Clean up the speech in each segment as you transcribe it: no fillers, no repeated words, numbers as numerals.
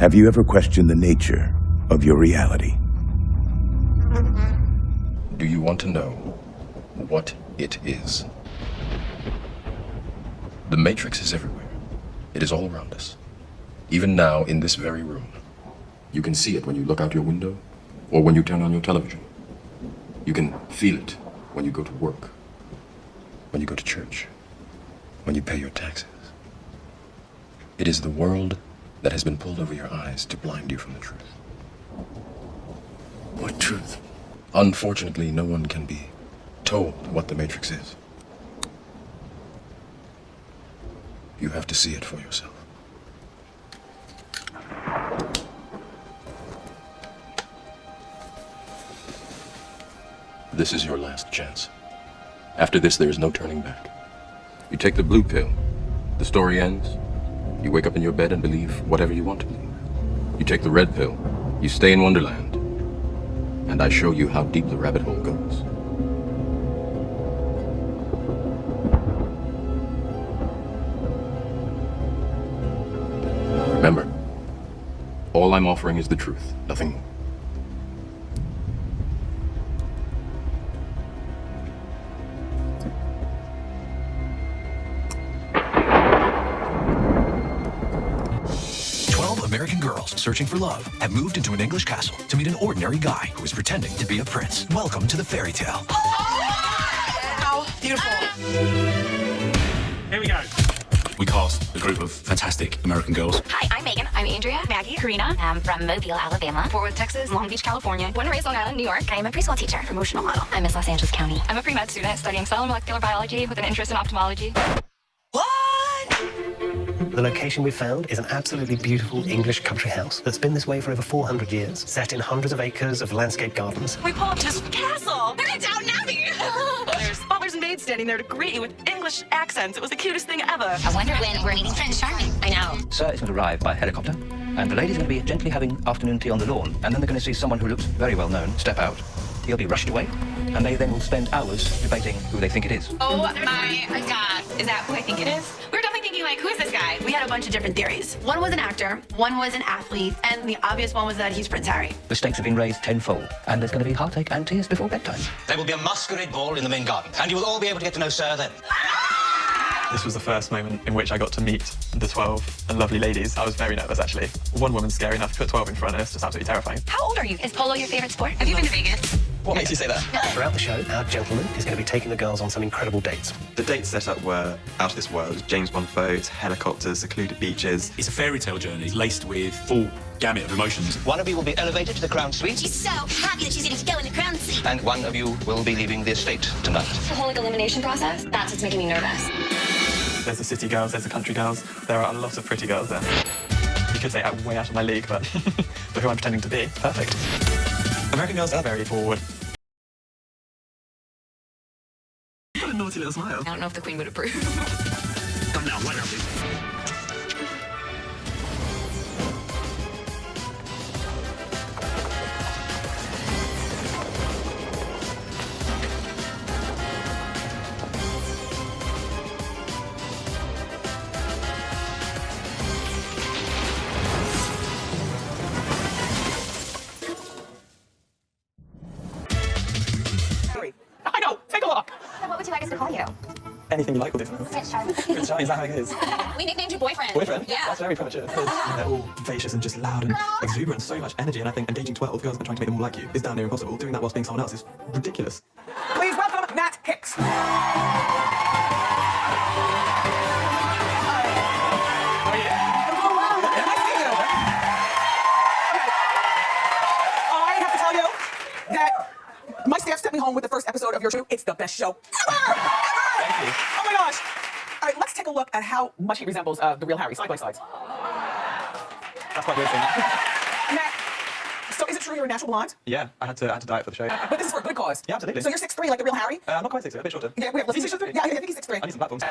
Have you ever questioned the nature of your reality? Do you want to know what it is? The Matrix is everywhere. It is all around us. Even now, in this very room. You can see it when you look out your window or when you turn on your television. You can feel it when you go to work, when you go to church, when you pay your taxes. It is the world that has been pulled over your eyes to blind you from the truth. What truth? Unfortunately, no one can be told what the Matrix is. You have to see it for yourself. This is your last chance. After this, there is no turning back. You take the blue pill. The story ends. You wake up in your bed and believe whatever you want to believe. You take the red pill. You stay in Wonderland. And I show you how deep the rabbit hole goes. Remember, all I'm offering is the truth, nothing more. American girls searching for love have moved into an English castle to meet an ordinary guy who is pretending to be a prince. Welcome to the fairy tale. Oh, beautiful. Here we go. We cast a group of fantastic American girls. Hi, I'm Megan. I'm Andrea. Maggie. Karina. I'm from Mobile, Alabama. Fort Worth, Texas. Long Beach, California. Born and raised Long Island, New York. I am a preschool teacher. Promotional model. I'm Miss Los Angeles County. I'm a pre-med student studying cell and molecular biology with an interest in ophthalmology. What? The location we found is an absolutely beautiful English country house that's been this way for over 400 years, set in hundreds of acres of landscape gardens. We pull up to this castle. Look at Downton Abbey. There's butlers and maids standing there to greet you with English accents. It was the cutest thing ever. I wonder when we're meeting Prince Charming. I know. Sir is going to arrive by helicopter, and the lady's going to be gently having afternoon tea on the lawn, and then they're going to see someone who looks very well known step out. He'll be rushed away, and they then will spend hours debating who they think it is. Oh my God. Is that who I think it is? We were definitely thinking, like, who is this guy? We had a bunch of different theories. One was an actor, one was an athlete, and the obvious one was that he's Prince Harry. The stakes have been raised tenfold, and there's going to be heartache and tears before bedtime. There will be a masquerade ball in the main garden, and you will all be able to get to know Sir then. This was the first moment in which I got to meet the 12 lovely ladies. I was very nervous, actually. One woman's scary enough to put 12 in front of us, just absolutely terrifying. How old are you? Is polo your favorite sport? Have you been to Vegas? What makes you say that? Throughout the show, our gentleman is going to be taking the girls on some incredible dates. The dates set up were out of this world. James Bond boats, helicopters, secluded beaches. It's a fairy tale journey laced with full gamut of emotions. One of you will be elevated to the crown suite. She's so happy that she's getting to go in the crown seat. And one of you will be leaving the estate tonight. The whole elimination process, that's what's making me nervous. There's the city girls, there's the country girls. There are a lot of pretty girls there. You could say I'm way out of my league, but for who I'm pretending to be, perfect. American girls are very forward. What a naughty little smile. I don't know if the Queen would approve. Come now, why not? I know. Take a look. What would you like us to call you? Anything you like will do. Prince Charming. Prince Charming, is that how it is? We nicknamed you Boyfriend. Boyfriend? Yeah. That's very premature. They're all vivacious and just loud and exuberant, so much energy, and I think engaging 12 girls and trying to make them all like you is damn near impossible. Doing that whilst being someone else is ridiculous. Please welcome Matt Hicks. How are you? Nice to meet you. Okay. I have to tell you that my staff sent me home with the first episode of your show. It's the best show ever! Thank you. Oh my gosh. All right, let's take a look at how much he resembles the real Harry, side by side. That's quite weird thing. Matt, so is it true you're a natural blonde? Yeah, I had to diet for the show. But this is for a good cause. Yeah, absolutely. So you're 6'3", like the real Harry? I'm not quite 6'3", a bit shorter. Yeah, let's He's see. 6'3"? Yeah, I think he's 6'3". I need some platforms.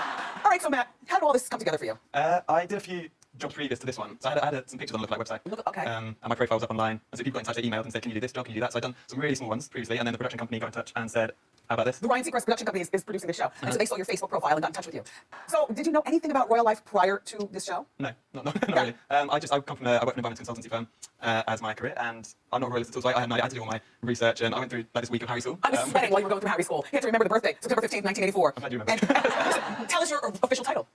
All right, so Matt, how did all this come together for you? I did a few jobs previous to this one. So I had some pictures on the Lookalike website. Okay. And my profile was up online. And so people got in touch, they emailed and said, can you do this job, can you do that? So I'd done some really small ones previously, and then the production company got in touch and said, How about this? The Ryan Seacrest production company is producing the show, and so they saw your Facebook profile and got in touch with you. So, did you know anything about royal life prior to this show? No, not really. I work in an environment consultancy firm as my career, and I'm not a royalist at all, so I had no idea. I had to do all my research, and I went through this week of Harry School. I was sweating while you were going through Harry School. You have to remember the birthday, September 15th, 1984. I'm glad you remember. And, tell us your official title.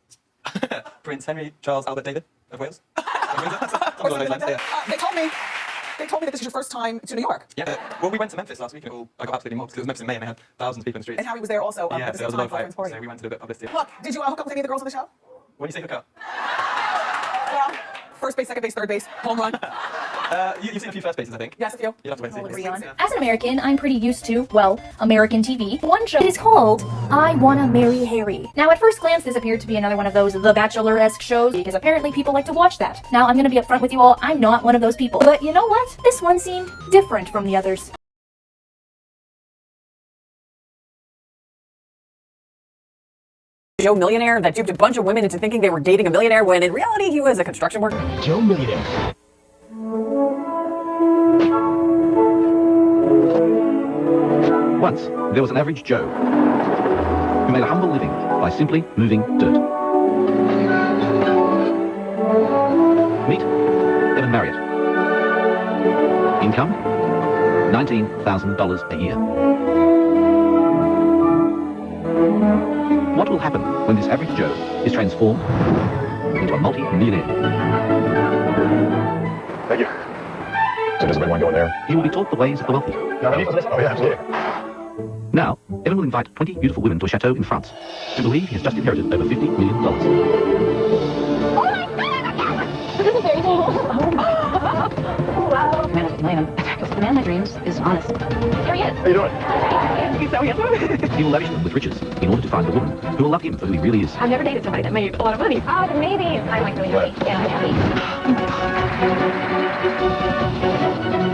Prince Henry Charles Albert David of Wales. Or something like that. They told me that this is your first time to New York. Yeah. Well, we went to Memphis last week, and I got absolutely mobbed because it was Memphis in May, and they had thousands of people in the streets. And Harry was there also. Yeah, at the so same it was a time lot of for a friend's fight. party. So we went to do a bit of publicity. Look, did you hook up with any of the girls on the show? When you say hook up? Well, first base, second base, third base, home run. You've seen a few first bases, I think. Yes, a few. You'll have to wait and see. As an American, I'm pretty used to, well, American TV. One show is called I Wanna Marry Harry. Now, at first glance, this appeared to be another one of those The Bachelor-esque shows, because apparently people like to watch that. Now, I'm gonna be upfront with you all, I'm not one of those people. But you know what? This one seemed different from the others. Joe Millionaire that duped a bunch of women into thinking they were dating a millionaire when in reality he was a construction worker. Joe Millionaire. Once, there was an average Joe who made a humble living by simply moving dirt. Meet Evan Marriott. Income, $19,000 a year. What will happen when this average Joe is transformed into a multi-millionaire? Thank you. So does everybody want to go in there? He will be taught the ways of the wealthy. Oh, yeah, absolutely. Now, Evan will invite 20 beautiful women to a chateau in France to believe he has just inherited over $50 million. Oh my god! This is a fairy tale. Wow. Man, $50 million. The man of my dreams is honest. There he is. How you doing? He's so handsome. He will lavish them with riches in order to find the woman who will love him for who he really is. I've never dated somebody that made a lot of money. Oh, then maybe. I'm like really happy. Yeah, I'm happy.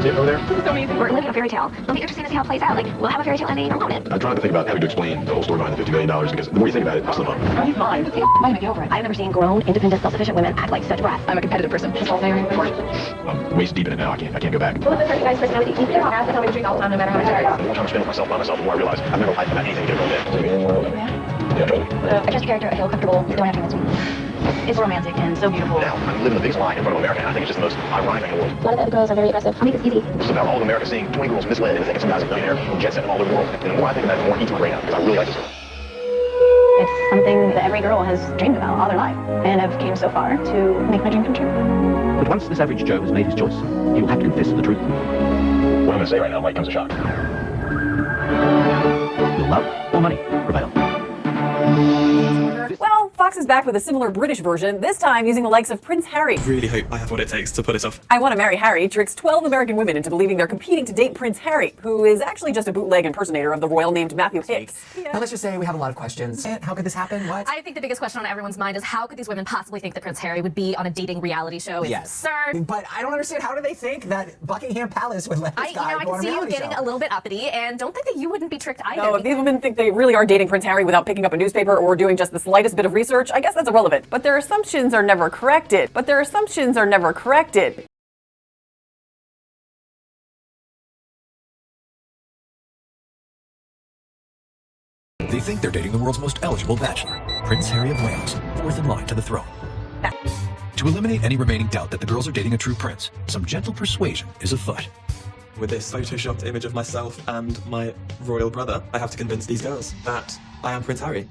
See it over there? This is so amazing. We're living a fairy tale. It'll be interesting to see how it plays out. Like, we'll have a fairy tale ending or won't it? I'm trying to think about having to explain the whole story behind the $50 million because the more you think about it, I'll slip up. Are you fine? Might get over it. I've never seen grown, independent, self-sufficient women act like such brats. I'm a competitive person. It's all very important. I'm waist deep in it now. I can't go back. Well, it's a perfect guy's personality. He's their ass and tell me the truth all the time, no matter how much it hurts. The more time I spend with myself by myself, the more I realize I've never lied about anything to get a girl in. Yeah, totally. I trust your character. I feel comfortable. You don't have to convince me. It's romantic and so beautiful. Now, I'm living the biggest lie in front of America, and I think it's just the most ironic thing in the world. A lot of the girls are very aggressive. I'll make this easy. This is about all of America seeing 20 girls misled into thinking some guy's a millionaire and jet setting them all over the world. And the more I think of that, the more he took right now, because I really like this girl. It's something that every girl has dreamed about all their life, and I've came so far to make my dream come true. But once this average Joe has made his choice, he will have to confess the truth. What I'm going to say right now might come as a shock. Will love or money prevail? Well, Fox is back with a similar British version, this time using the likes of Prince Harry. I really hope I have what it takes to pull it off. I Wanna Marry Harry tricks 12 American women into believing they're competing to date Prince Harry, who is actually just a bootleg impersonator of the royal named Matthew Hicks. Now let's just say we have a lot of questions. How could this happen? What? I think the biggest question on everyone's mind is how could these women possibly think that Prince Harry would be on a dating reality show? It's absurd. But I don't understand, how do they think that Buckingham Palace would let this guy I go can on a see you reality getting show? a little bit uppity, and don't think that you wouldn't be tricked either. No, if these women think they really are dating Prince Harry without picking up a newspaper or doing just the slightest bit of research, I guess that's irrelevant. But their assumptions are never corrected. They think they're dating the world's most eligible bachelor, Prince Harry of Wales, fourth in line to the throne. To eliminate any remaining doubt that the girls are dating a true prince, some gentle persuasion is afoot. With this photoshopped image of myself and my royal brother, I have to convince these girls that I am Prince Harry.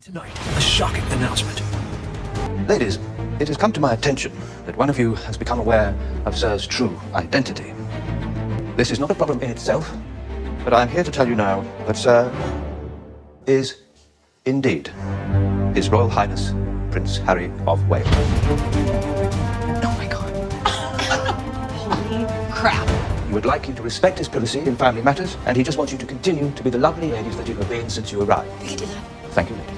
Tonight, a shocking announcement. Ladies, it has come to my attention that one of you has become aware of Sir's true identity. This is not a problem in itself, but I am here to tell you now that Sir is indeed His Royal Highness Prince Harry of Wales. Oh my god. Holy crap. He would like you to respect his privacy in family matters, and he just wants you to continue to be the lovely ladies that you have been since you arrived. You can do that. Thank you, ladies.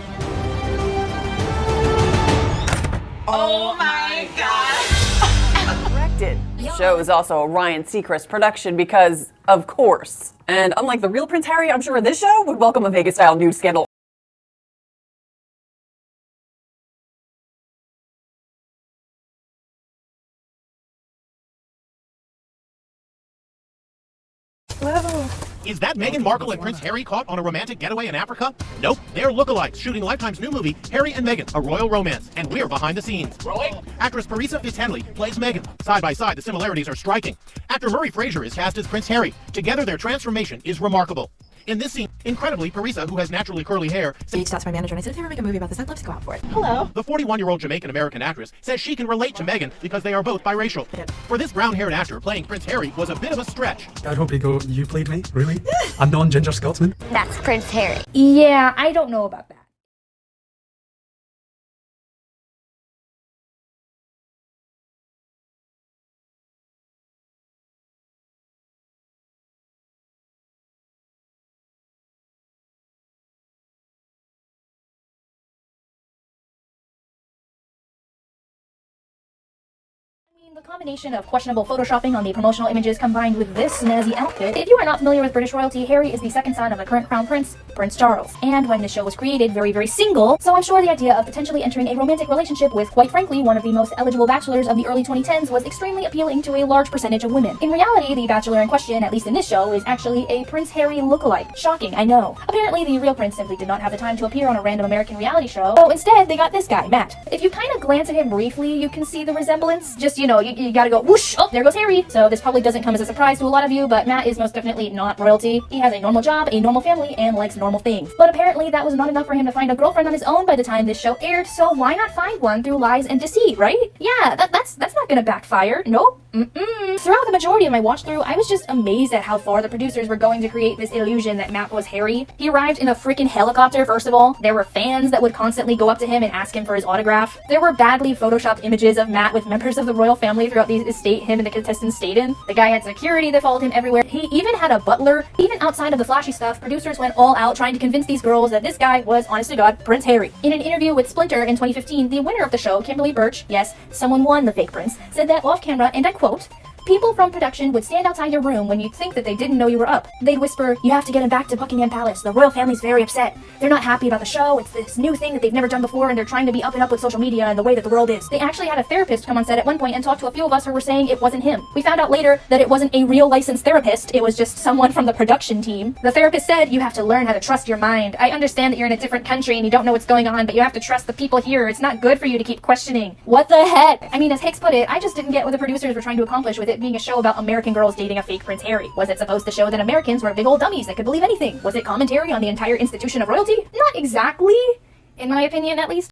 Oh my god! Corrected. show is also a Ryan Seacrest production because, of course. And unlike the real Prince Harry, I'm sure this show would welcome a Vegas-style nude scandal. Is that Meghan Markle and Prince Harry caught on a romantic getaway in Africa? Nope, they're lookalikes shooting Lifetime's new movie, Harry and Meghan, A Royal Romance, and we're behind the scenes. Actress Parisa Fitzhenley plays Meghan. Side by side, the similarities are striking. Actor Murray Fraser is cast as Prince Harry. Together, their transformation is remarkable. In this scene, incredibly, Parisa, who has naturally curly hair, reached out to my manager and I said, if you ever make a movie about this, I'd love to go out for it. Hello. The 41-year-old Jamaican-American actress says she can relate to Meghan because they are both biracial. For this brown-haired actor, playing Prince Harry was a bit of a stretch. I'd hope you go, you played me? Really? A non-ginger Scotsman? That's Prince Harry. Yeah, I don't know about that. The combination of questionable photoshopping on the promotional images combined with this snazzy outfit. If you are not familiar with British royalty, Harry is the second son of the current crown prince, Prince Charles. And when this show was created, very, very single, so I'm sure the idea of potentially entering a romantic relationship with, quite frankly, one of the most eligible bachelors of the early 2010s was extremely appealing to a large percentage of women. In reality, the bachelor in question, at least in this show, is actually a Prince Harry lookalike. Shocking, I know. Apparently, the real prince simply did not have the time to appear on a random American reality show, so instead, they got this guy, Matt. If you kind of glance at him briefly, you can see the resemblance. Just, you know, you gotta go whoosh, oh, there goes Harry. So this probably doesn't come as a surprise to a lot of you, but Matt is most definitely not royalty. He has a normal job, a normal family, and likes normal things. But apparently that was not enough for him to find a girlfriend on his own by the time this show aired, so why not find one through lies and deceit, right? Yeah, that's not gonna backfire. Nope. Throughout the majority of my watch through, I was just amazed at how far the producers were going to create this illusion that Matt was Harry. He arrived in a freaking helicopter, first of all. There were fans that would constantly go up to him and ask him for his autograph. There were badly photoshopped images of Matt with members of the royal family throughout the estate him and the contestants stayed in. The guy had security that followed him everywhere. He even had a butler. Even outside of the flashy stuff, producers went all out trying to convince these girls that this guy was, honest to God, Prince Harry. In an interview with Splinter in 2015, the winner of the show, Kimberly Birch, yes, someone won the fake prince, said that off camera, and I quote, "People from production would stand outside your room when you'd think that they didn't know you were up. They'd whisper, 'You have to get him back to Buckingham Palace. The royal family's very upset. They're not happy about the show. It's this new thing that they've never done before, and they're trying to be up and up with social media and the way that the world is.' They actually had a therapist come on set at one point and talk to a few of us who were saying it wasn't him. We found out later that it wasn't a real licensed therapist. It was just someone from the production team. The therapist said, 'You have to learn how to trust your mind. I understand that you're in a different country and you don't know what's going on, but you have to trust the people here. It's not good for you to keep questioning.' What the heck? I mean, as Hicks put it, I just didn't get what the producers were trying to accomplish with it being a show about American girls dating a fake Prince Harry. Was it supposed to show that Americans were big old dummies that could believe anything? Was it commentary on the entire institution of royalty? Not exactly, in my opinion at least.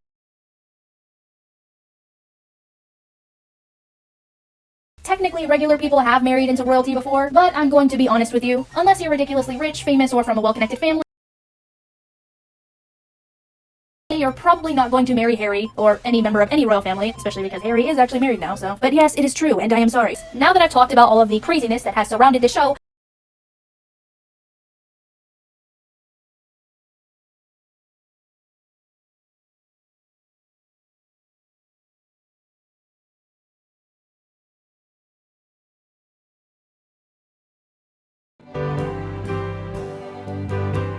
Technically, regular people have married into royalty before, but I'm going to be honest with you. Unless you're ridiculously rich, famous, or from a well-connected family, you're probably not going to marry Harry, or any member of any royal family, especially because Harry is actually married now, so. But yes, it is true, and I am sorry. Now that I've talked about all of the craziness that has surrounded the show,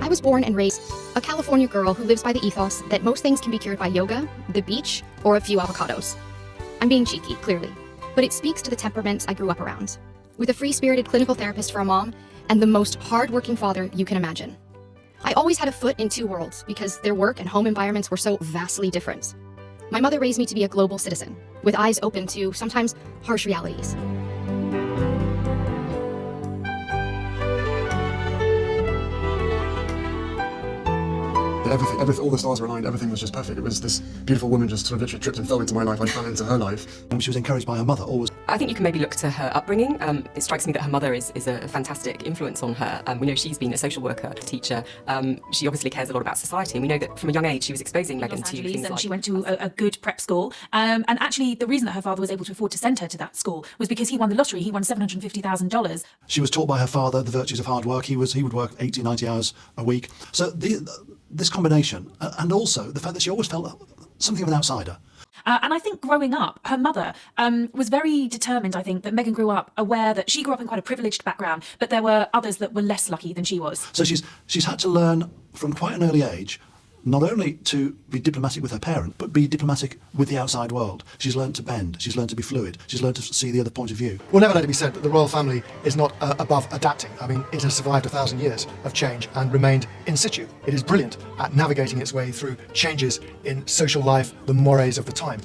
I was born and raised a California girl who lives by the ethos that most things can be cured by yoga, the beach, or a few avocados. I'm being cheeky, clearly, but it speaks to the temperament I grew up around, with a free-spirited clinical therapist for a mom and the most hard-working father you can imagine. I always had a foot in two worlds because their work and home environments were so vastly different. My mother raised me to be a global citizen, with eyes open to sometimes harsh realities. Everything, all the stars were aligned, everything was just perfect. It was this beautiful woman just sort of literally tripped and fell into my life. I fell into her life. And she was encouraged by her mother, always. I think you can maybe look to her upbringing. It strikes me that her mother is a fantastic influence on her. We know she's been a social worker, a teacher. She obviously cares a lot about society. And we know that from a young age she was exposing Meghan to things and like... she went to a good prep school. And actually the reason that her father was able to afford to send her to that school was because he won the lottery. He won $750,000. She was taught by her father the virtues of hard work. He would work 80, 90 hours a week. So this combination, and also the fact that she always felt something of an outsider. And I think growing up, her mother was very determined, I think, that Meghan grew up aware that she grew up in quite a privileged background, but there were others that were less lucky than she was. So she's had to learn from quite an early age not only to be diplomatic with her parent, but be diplomatic with the outside world. She's learned to bend, she's learned to be fluid, she's learned to see the other point of view. Well, never let it be said that the royal family is not above adapting. I mean, it has survived 1,000 years of change and remained in situ. It is brilliant at navigating its way through changes in social life, the mores of the time.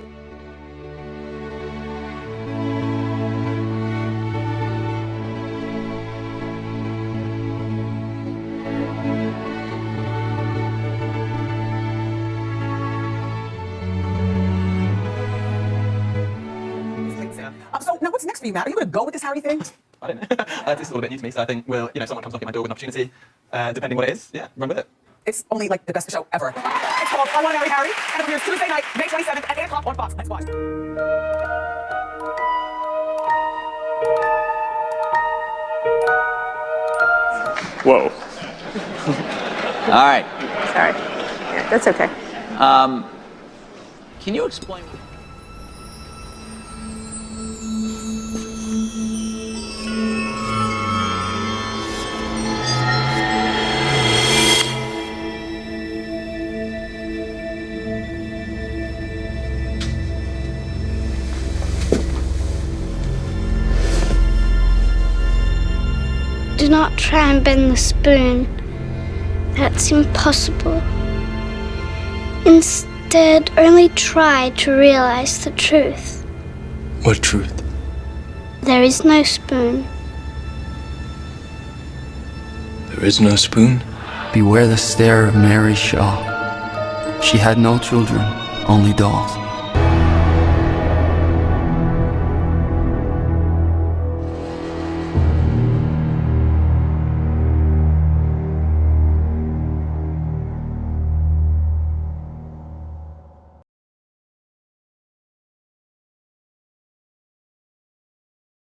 So now what's next for you, Matt? Are you going to go with this Harry thing? I don't know. This is all a bit new to me, so I think, well, someone comes knocking at my door with an opportunity, depending what it is, yeah, run with it. It's only like the best show ever. It's called I Want to Marry Harry, and it appears Tuesday night, May 27th at 8 o'clock on Fox. Let's watch. Whoa. All right. Sorry. Yeah, that's okay. Can you explain? Do not try and bend the spoon. That's impossible. Instead, only try to realize the truth. What truth? There is no spoon. There is no spoon? Beware the stare of Mary Shaw. She had no children, only dolls.